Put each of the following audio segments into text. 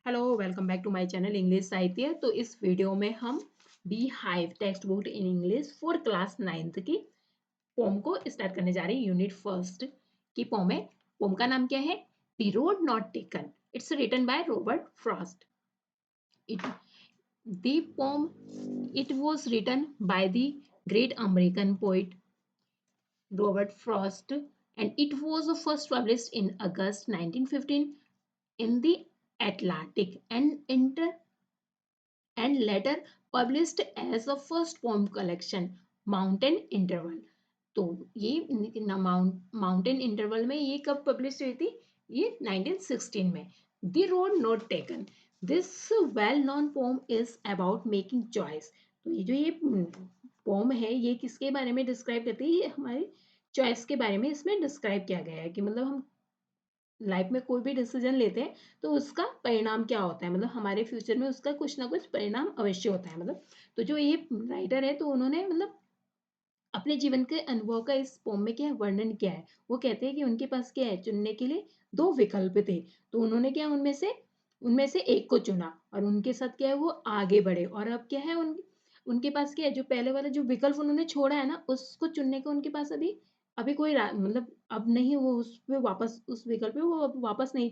Hello welcome back to my channel English Sahitya. तो इस video में हम Beehive textbook in English for class 9th की poem को स्टार्ट करने जा रहे हैं। यूनिट फर्स्ट की पोम है। पोम का नाम क्या है? The road not taken. It's written by Robert Frost. It the poem it was written by the great American poet Robert Frost, and it was first published in August 1915 in the Atlantic and later published as a first poem collection Mountain Interval। तो ये mountain interval में ये कब publish हुई थी? ये 1916 में। The road not taken. This well known poem is about making choice. तो ये पोम है, ये किसके बारे में डिस्क्राइब करती है? ये हमारी चॉइस के बारे में इसमें डिस्क्राइब किया गया है कि मतलब हम लाइफ में कोई भी डिसीजन लेते हैं तो उसका परिणाम क्या होता है, मतलब हमारे फ्यूचर में उसका कुछ ना कुछ परिणाम अवश्य होता है। मतलब तो जो ये राइटर है तो उन्होंने मतलब अपने जीवन के अनुभव का इस पोम में क्या वर्णन किया है। वो कहते हैं कि उनके पास क्या है, चुनने के लिए दो विकल्प थे, तो उन्होंने क्या उनमें से एक को चुना और उनके साथ क्या है वो आगे बढ़े। और अब क्या है उनके पास क्या है, जो पहले वाला जो विकल्प उन्होंने छोड़ा है ना, उसको चुनने का उनके पास अभी अभी कोई मतलब अब नहीं, वो उस पे वापस उस विकल्प पे वो अब वापस नहीं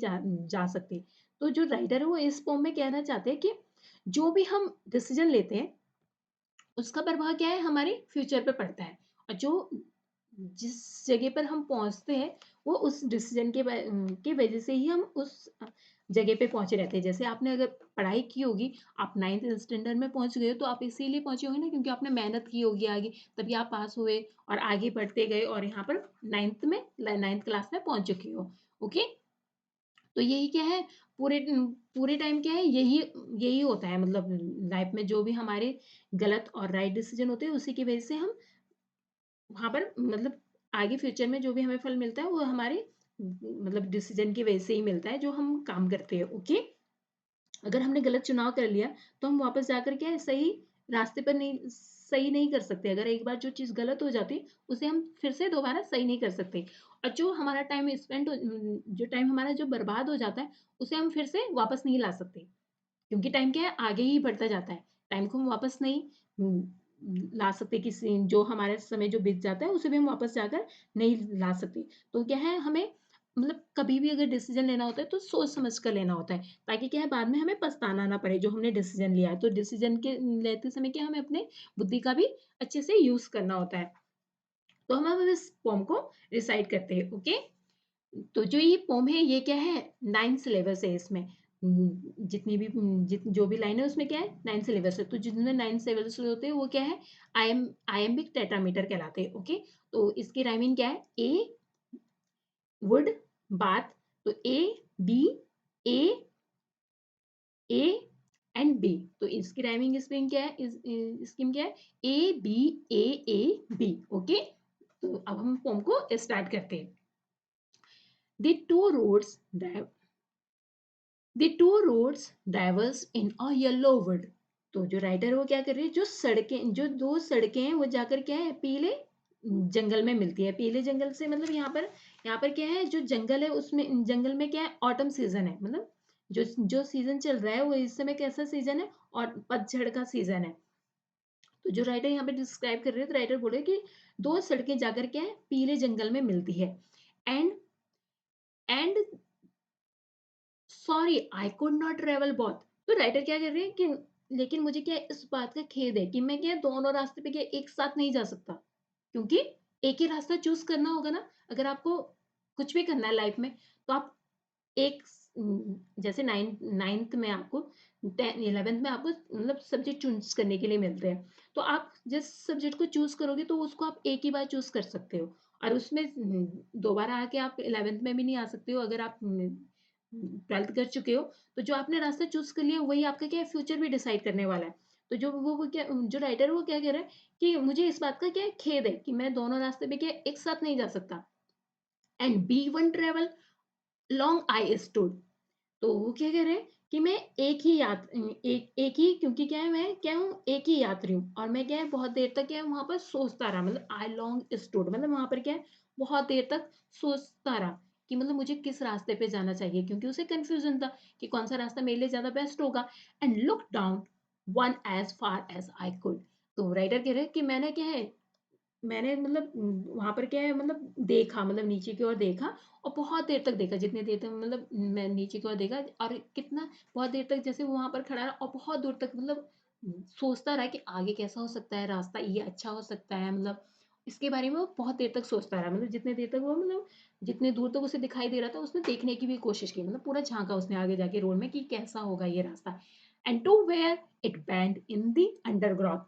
जा सकते। तो जो राइटर है वो इस पोम में कहना चाहते हैं कि जो भी हम डिसीजन लेते हैं उसका प्रभाव क्या है हमारे फ्यूचर पे पड़ता है। और जो जिस जगह पर हम पहुंचते हैं वो उस डिसीजन के वजह से ही हम उस जगह पे पहुंचे रहते हैं। जैसे आपने अगर पढ़ाई की होगी, आप 9th स्टैंडर्ड में पहुंच गए हो तो आप इसीलिए पहुंचे होंगे ना, क्योंकि आपने मेहनत की होगी आगे, तभी आप पास हुए और आगे बढ़ते गए और यहाँ पर 9th क्लास में पहुंच चुके हो। ओके, तो यही क्या है, पूरे पूरे टाइम क्या है, यही यही होता है। मतलब लाइफ में जो भी हमारे गलत और राइट डिसीजन होते हैं उसी की वजह से हम वहाँ पर मतलब आगे फ्यूचर में जो भी हमें फल मिलता है वो हमारे मतलब डिसीजन की वजह से ही मिलता है जो हम काम करते हैं। ओके, अगर हमने गलत चुनाव कर लिया तो हम वापस जाकर क्या है सही रास्ते पर नहीं सही नहीं कर सकते। अगर एक बार जो चीज गलत हो जाती उसे हम फिर से दोबारा सही नहीं कर सकते। और जो हमारा टाइम जो टाइम हमारा जो बर्बाद हो जाता है उसे हम फिर से वापस नहीं ला सकते, क्योंकि टाइम क्या है आगे ही बढ़ता जाता है। टाइम को हम वापस नहीं ला सकते, किसी जो हमारे समय जो बीत जाता है उसे भी हम वापस जाकर नहीं ला सकते। तो क्या है, हमें मतलब कभी भी अगर डिसीजन लेना होता है तो सोच समझ कर लेना होता है, ताकि क्या है बाद में हमें पछताना ना पड़े जो हमने डिसीजन लिया है। तो डिसीजन के लेते समय क्या हमें अपने बुद्धि का भी अच्छे से यूज करना होता है। तो हम अब इस पोम को रिसाइट करते हैं। ओके, तो जो ये पोम है ये क्या है, 9 सिलेबस है इसमें। जितनी भी जो भी लाइन है उसमें क्या है 9 सिलेबस है। तो जितने 9 सिलेबस होते हैं वो क्या है, आयम्बिक टेट्रामीटर कहलाते हैं। ओके, तो इसकी राइमिंग क्या है, ए वुड बात। तो A B A A and B, तो इसकी राइमिंग स्कीम क्या है, स्कीम क्या है, A B A B. Okay, तो अब हम पोम को स्टार्ट करते हैं। The two roads drive The two roads diverge in a yellow wood। तो जो राइटर है वो क्या कर रही है, जो दो सड़कें हैं वो जाकर क्या है पीले जंगल में मिलती है। पीले जंगल से मतलब यहाँ पर क्या है, जो जंगल है उसमें जंगल में क्या है, ऑटम सीजन है। मतलब जो जो सीजन चल रहा है वो इस समय कैसा सीजन है, और पतझड़ का सीजन है। तो जो राइटर यहाँ पे डिस्क्राइब कर रहे हैं तो राइटर बोले कि दो सड़कें जाकर क्या है पीले जंगल में मिलती है। And and sorry I could not travel both. तो राइटर क्या कर रहे हैं कि लेकिन मुझे क्या इस बात का खेद है कि मैं क्या दोनों रास्ते पे क्या एक साथ नहीं जा सकता, क्योंकि एक ही रास्ता चूज करना होगा ना। अगर आपको कुछ भी करना है लाइफ में तो आप एक जैसे नाइन्थ में आपको 11th में आपको मतलब सब्जेक्ट चूज करने के लिए मिलते हैं, तो आप जिस सब्जेक्ट को चूज करोगे तो उसको आप एक ही बार चूज कर सकते हो, और उसमें दोबारा आके आप 11th में भी नहीं आ सकते हो। अगर आप 12th कर चुके हो तो जो आपने रास्ता चूज कर लिया वही आपका क्या है फ्यूचर भी डिसाइड करने वाला है। तो वो क्या जो राइटर है वो क्या कह रहा है कि मुझे इस बात का क्या है खेद है कि मैं दोनों रास्ते पे क्या एक साथ नहीं जा सकता। And be one travel long I stood. तो वो क्या कह रहे हैं कि मैं एक ही, क्योंकि क्या है मैं क्या हूँ एक ही यात्री हूँ और मैं क्या है बहुत देर तक क्या है वहां पर सोचता रहा। मतलब आई लॉन्ग स्टूड मतलब वहां पर क्या है बहुत देर तक सोचता रहा कि मतलब मुझे किस रास्ते पे जाना चाहिए, क्योंकि उसे कन्फ्यूज़न था कि कौन-सा रास्ता मेरे लिए ज़्यादा बेस्ट होगा। And look down one as far as I could. तो राइटर कह रहे हैं कि मैंने क्या है, मैंने मतलब वहाँ पर क्या है, मतलब देखा, मतलब नीचे की ओर देखा और बहुत देर तक देखा, जितनी देर तक मतलब मैं नीचे की ओर देखा और कितना बहुत देर तक जैसे वो वहाँ पर खड़ा रहा और बहुत दूर तक मतलब सोचता रहा कि आगे कैसा हो सकता है रास्ता, ये अच्छा हो सकता है, मतलब इसके बारे में वो बहुत देर तक सोचता रहा, मतलब जितने देर तक वो मतलब जितने दूर तक उसे दिखाई दे रहा था उसने देखने की भी कोशिश की, मतलब पूरा झाँका उसने आगे जाके रोड में कि कैसा होगा ये रास्ता। And to where it bend in the underground.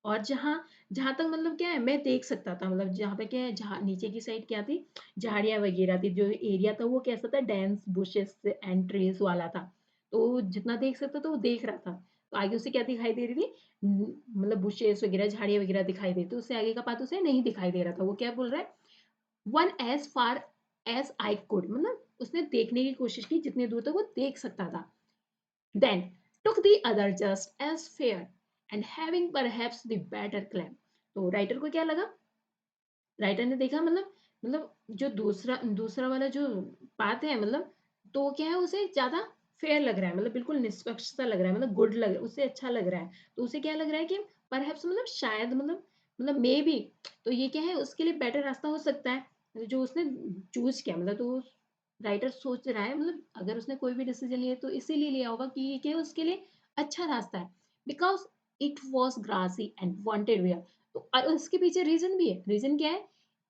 और जहाँ तक मतलब क्या है मैं देख सकता था, मतलब जहाँ पे क्या है, जहाँ नीचे की साइड क्या थी, झाड़ियाँ वगैरह थी, जो एरिया था वो कैसा था, डेंस बुशेस एंड ट्रीज वाला था। तो जितना देख सकता था वो देख रहा था। तो आगे उसे क्या दिखाई दे रही थी, मतलब बुशेस वगैरह, झाड़ियाँ वगैरह दिखाई दे रही थी, उससे आगे का पाथ उसे नहीं दिखाई दे रहा था। वो क्या बोल रहा है, one as far as I could, मतलब उसने देखने की कोशिश की जितनी दूर तक वो देख सकता था। Then took the other just as fair and having perhaps the better claim। तो राइटर को क्या लगा, राइटर ने देखा मतलब जो दूसरा दूसरा वाला जो पाथ है, मतलब तो क्या है उसे ज्यादा फेयर लग रहा है, मतलब बिल्कुल निष्पक्ष सा लग रहा है, मतलब गुड लग रहा है, उसे अच्छा लग रहा है। तो उसे क्या लग रहा है कि परहैप्स मतलब शायद मतलब मे बी, तो ये क्या है उसके लिए बेटर रास्ता हो सकता है जो उसने चूज किया। मतलब तो राइटर सोच रहा है, मतलब अगर उसने कोई भी डिसीजन लिया तो इसीलिए लिया होगा कि ये क्या है उसके लिए अच्छा रास्ता है, because it was grassy and wanted wear. तो और उसके पीछे रीजन भी है, रीजन क्या है,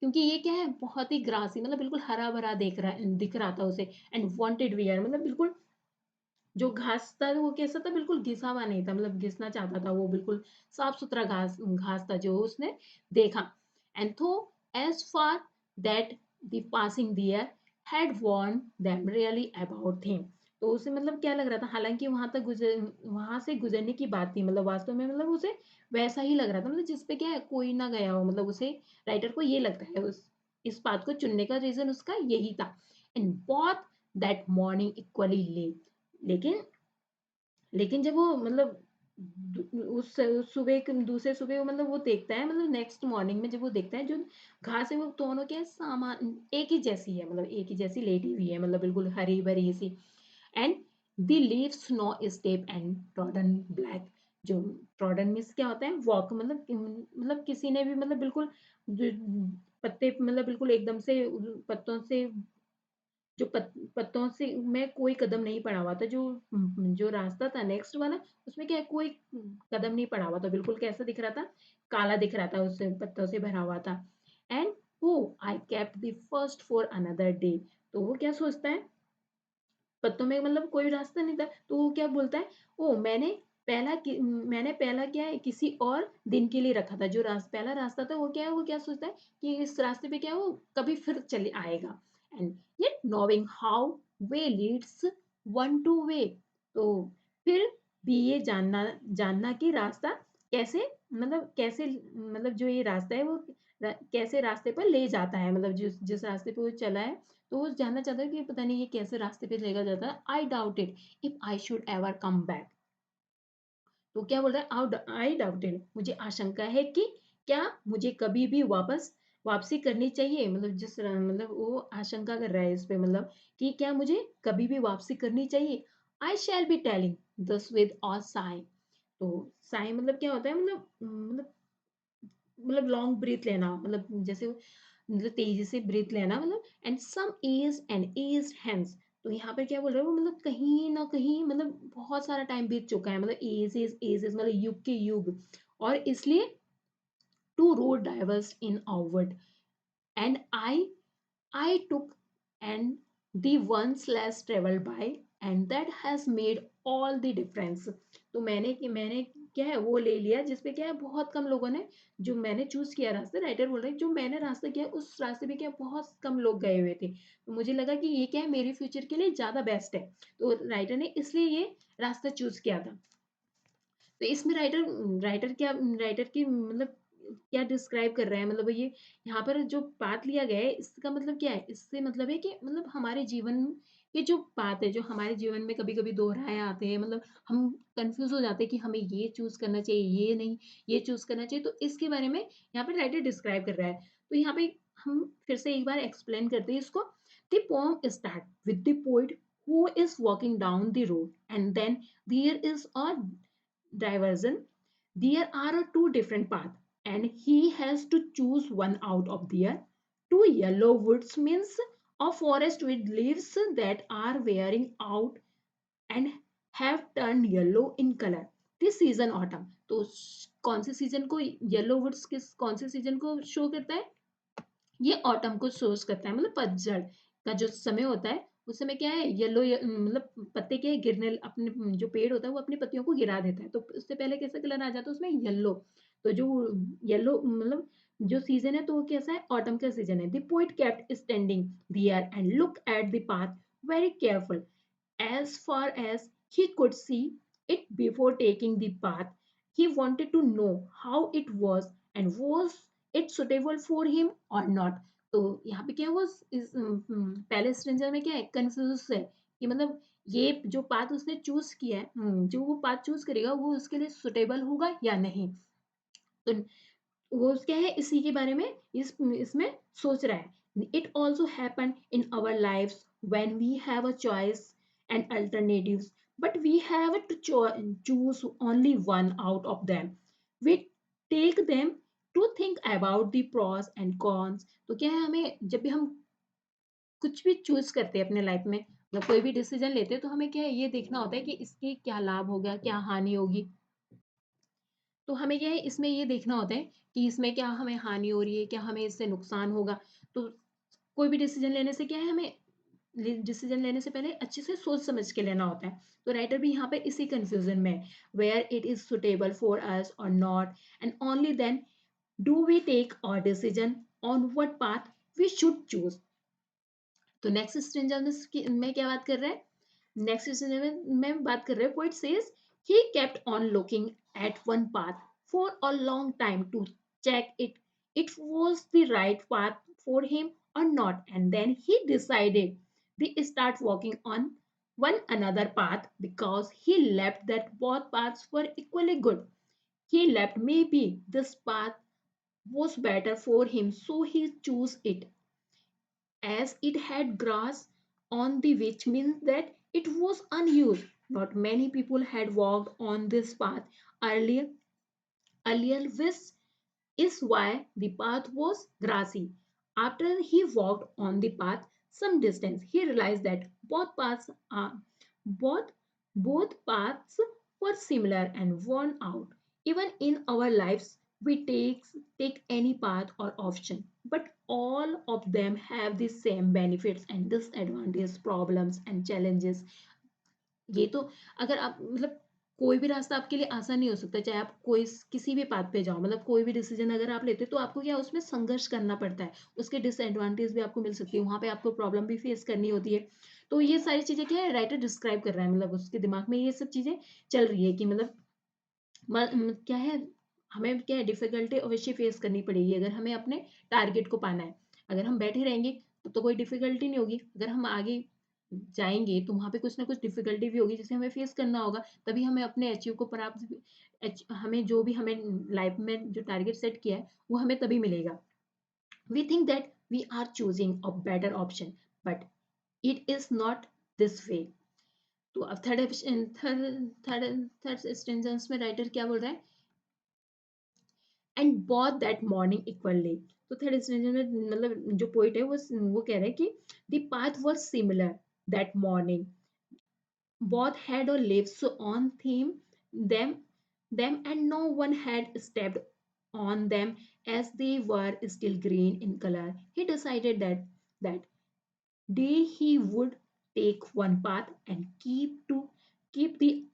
क्योंकि ये क्या है बहुत ही ग्रासी, मतलब बिल्कुल हरा भरा दिख रहा था उसे। एंड वांटेड वेयर मतलब बिल्कुल जो घास था वो कैसा था, बिल्कुल घिसा हुआ नहीं था, मतलब घिसना चाहता था वो, बिल्कुल साफ सुथरा घास घास था जो उसने देखा। And though as far that the passing dear had worn them really about him. तो उसे मतलब क्या लग रहा था, हालांकि वहां से गुजरने की बात थी, मतलब वास्तव में मतलब उसे वैसा ही लग रहा था, मतलब जिसपे क्या है कोई ना गया हो, मतलब उसे राइटर को ये लगता है उस इस बात को चुनने का रीजन उसका यही था। And both that morning equally late. लेकिन लेकिन जब वो मतलब उस सुबह दूसरे सुबह वो मतलब वो देखता है, मतलब नेक्स्ट मॉर्निंग में जब वो देखता है जो घास है वो दोनों क्या है सामान एक ही जैसी है, मतलब एक ही जैसी लेटी हुई है, मतलब बिल्कुल हरी भरी सी। And the leaves no step and trodden black. जो ट्रॉडन मीन्स क्या होता है, वॉक, मतलब किसी ने भी मतलब बिल्कुल पत्ते मतलब बिल्कुल एकदम से पत्तों से जो पत्तों से में कोई कदम नहीं पड़ा हुआ था, जो रास्ता था नेक्स्ट वाला उसमें क्या है कोई कदम नहीं पड़ा हुआ था, बिल्कुल कैसा दिख रहा था, काला दिख रहा था, उससे पत्तों से भरा हुआ था। And oh I kept the first for another day. तो वो क्या सोचता है, पत्तों में मतलब कोई रास्ता नहीं था, तो वो क्या बोलता है, ओ मैंने पहला क्या है किसी और दिन के लिए रखा था, जो पहला रास्ता था वो क्या है, वो क्या सोचता है कि इस रास्ते पे क्या है वो कभी फिर चले आएगा। And yet नोविंग how way Leeds one two way. तो फिर भी ये जानना जानना कि रास्ता कैसे कैसे मतलब जो ये रास्ता है वो कैसे रास्ते पर ले जाता है, मतलब जिस जिस रास्ते पे वो चला है, तो वो जानना चाहता है कि पता नहीं ये कैसे रास्ते पे लेकर जाता है। I doubt it if I should ever come back. तो क्या बोल रहा है, आई डाउट इट, मुझे आशंका है कि क्या मुझे कभी भी वापसी करनी चाहिए, मतलब मतलब वो आशंका कर रहा है इस पे, मतलब कि क्या मुझे कभी भी वापसी करनी चाहिए। I shall be telling this with a sigh. तो साई मतलब क्या होता है, मतलब लॉन्ग ब्रीथ लेना, मतलब जैसे मतलब तेजी से ब्रीथ लेना, मतलब and some ease and ease hence. तो यहाँ पे क्या बोल रहे हो, मतलब कहीं ना कहीं मतलब बहुत सारा टाइम बीत चुका है, मतलब एज मतलब युग के युग, और इसलिए two road diverse in outward and I took and the ones less traveled by and that has made all the difference। तो मैंने क्या है वो ले लिया जिसपे क्या है बहुत कम लोगों ने, जो मैंने चूज किया रास्ता, राइटर बोल रहे हैं जो मैंने रास्ता किया उस रास्ते पे क्या बहुत कम लोग गए हुए थे, तो मुझे लगा कि ये क्या है मेरे फ्यूचर के लिए ज्यादा बेस्ट है, तो राइटर ने इसलिए ये रास्ता चूज किया था। तो इसमें राइटर की मतलब क्या डिस्क्राइब कर रहा है, मतलब ये यहाँ पर जो पाथ लिया गया है इसका मतलब क्या है, इससे मतलब है कि मतलब हमारे जीवन के जो पाथ है, जो हमारे जीवन में कभी कभी दोहराए आते हैं, मतलब हम कंफ्यूज हो जाते हैं कि हमें ये चूज करना चाहिए, ये नहीं ये चूज करना चाहिए, तो इसके बारे में यहाँ पे राइटर डिस्क्राइब कर रहा है। तो यहाँ पे हम फिर से एक बार एक्सप्लेन करते हैं इसको। The poem starts with the poet who is walking down the road, and then there is a diversion. There are two different paths, and he has to choose one out of there. Two yellow woods means a forest with leaves that are wearing out and have turned yellow in color. This season autumn. तो कौन से season को yellow woods किस कौन से season को show करता है? ये ऑटम को सोर्स करता है, मतलब पतझड़ का जो समय होता है उस समय क्या है, येलो मतलब पत्ते के गिरने अपने जो पेड़ होता है वो अपनी पत्तियों को गिरा देता है, तो उससे पहले कैसा कलर आ जाता है उसमें, येलो। तो जो येलो मतलब जो सीजन है तो वो कैसा है, ऑटम का सीजन है। The poet kept standing there and look at the path very careful as far as he could see it before taking the path. He wanted to know how it was and was it suitable for him or not. तो यहाँ पे क्या है, वो इस पहले stranger में क्या है, कंफ्यूज है कि मतलब ये जो पाथ उसने चूज किया है, जो वो पाथ चूज करेगा वो उसके लिए सुटेबल होगा या नहीं। तो वो क्या है, इसी के बारे में इसमें सोच रहा है। It also happen in our life when we have a choice and alternatives but we have to choose only one out of them. We take them to think about the pros and cons. तो क्या है, हमें जब भी हम कुछ भी choose करते हैं अपने लाइफ में, मतलब कोई भी डिसीजन लेते हैं, तो हमें क्या है, ये देखना होता है कि इसके क्या लाभ होगा, क्या हानि होगी। तो हमें क्या है, इसमें ये देखना होता है कि इसमें क्या हमें हानि हो रही है, क्या हमें इससे नुकसान होगा। तो कोई भी डिसीजन लेने से क्या है, हमें डिसीजन लेने से पहले अच्छे से सोच समझ के लेना होता है। तो राइटर भी यहाँ पे इसी कंफ्यूजन में, where it is suitable for us or not, and only then do we take our decision on what path we should choose. तो नेक्स्ट स्ट्रेंजर में क्या बात कर रहा है, नेक्स्ट स्ट्रेंजर में बात कर रहे हैं, poet says he kept on looking at one path for a long time to check it was the right path for him or not, and then he decided to start walking on one another path because he left that both paths were equally good. He left maybe this path was better for him, so he chose it, as it had grass on the which means that it was unused. Not many people had walked on this path earlier. This is why the path was grassy. After he walked on the path some distance, he realized that both both paths were similar and worn out. Even in our lives, we take any path or option, but all of them have the same benefits and disadvantages, problems and challenges. ये तो अगर आप मतलब कोई भी रास्ता आपके लिए आसान नहीं हो सकता, चाहे आप कोई किसी भी पाथ पे जाओ, मतलब कोई भी डिसीजन अगर आप लेते हो तो आपको क्या उसमें संघर्ष करना पड़ता है, उसके डिसएडवांटेज भी आपको मिल सकती है, वहां पे आपको प्रॉब्लम भी फेस करनी होती है। तो ये सारी चीजें क्या है, राइटर डिस्क्राइब कर रहा है, मतलब उसके दिमाग में ये सब चीजें चल रही है कि मतलब क्या है, हमें क्या है, डिफिकल्टी अवश्य फेस करनी पड़ेगी अगर हमें अपने टारगेट को पाना है। अगर हम बैठे रहेंगे तो कोई डिफिकल्टी नहीं होगी, अगर हम आगे जाएंगे तो वहां पे कुछ ना कुछ डिफिकल्टी भी होगी जिसे हमें फेस करना होगा, तभी हमें अपने अचीव को प्राप्त हमें जो भी हमें लाइफ में जो टारगेट सेट किया है वो हमें तभी मिलेगा। We think that we are choosing a better option, but it is not this way. तो अब थर्ड स्टेंजेंस में राइटर क्या बोल रहा है, and both that morning equally. तो थर्ड स्टेंजर में मतलब जो पोइट है वो कह रहा है कि the path were similar that morning, both had a lives on them and no one had stepped on them as they were still green in color. He decided that day he would take one path and keep the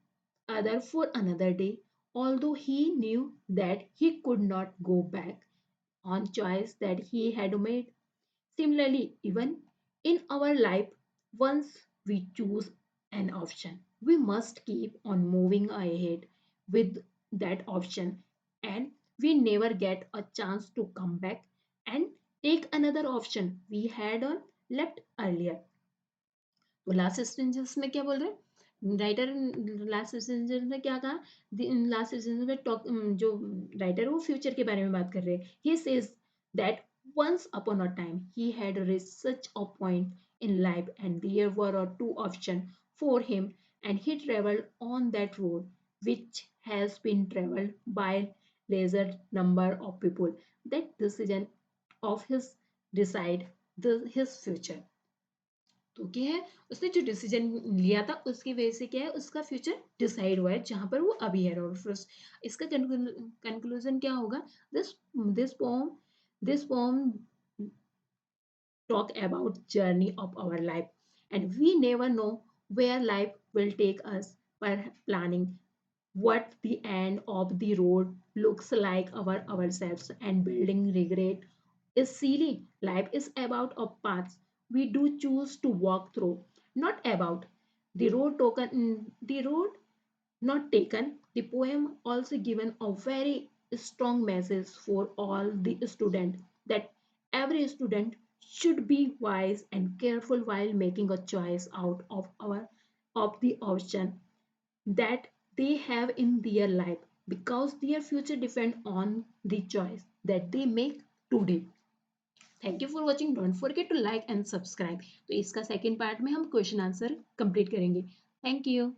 other for another day, although he knew that he could not go back on choice that he had made. Similarly, even in our life, once we choose an option, we must keep on moving ahead with that option, and we never get a chance to come back and take another option we had on left earlier. तो last स्टेंजेस में क्या बोल रहे हैं writer, last स्टेंजेस में क्या कहा, last स्टेंजेस में टॉक जो राइटर वो फ्यूचर के बारे में बात कर रहे हैं। He says that once upon a time he had reached such a point in life, and there were two options for him, and he traveled on that road which has been traveled by lesser number of people. That decision of his decide his future. तो क्या है, उसने जो decision लिया था उसकी वजह से क्या है, उसका फ्यूचर डिसाइड हुआ है जहां पर वो अभी है। और फिर इसका कंक्लूजन क्या होगा, this this pome this pome talk about journey of our life, and we never know where life will take us. By planning what the end of the road looks like ourselves, and building regret is silly. Life is about a paths we do choose to walk through, not about the road not taken. The poem also given a very strong message for all the students, that every student should be wise and careful while making a choice out of the option that they have in their life, because their future depend on the choice that they make today. Thank you for watching, don't forget to like and subscribe. तो इसका second part में हम question answer complete करेंगे। Thank you.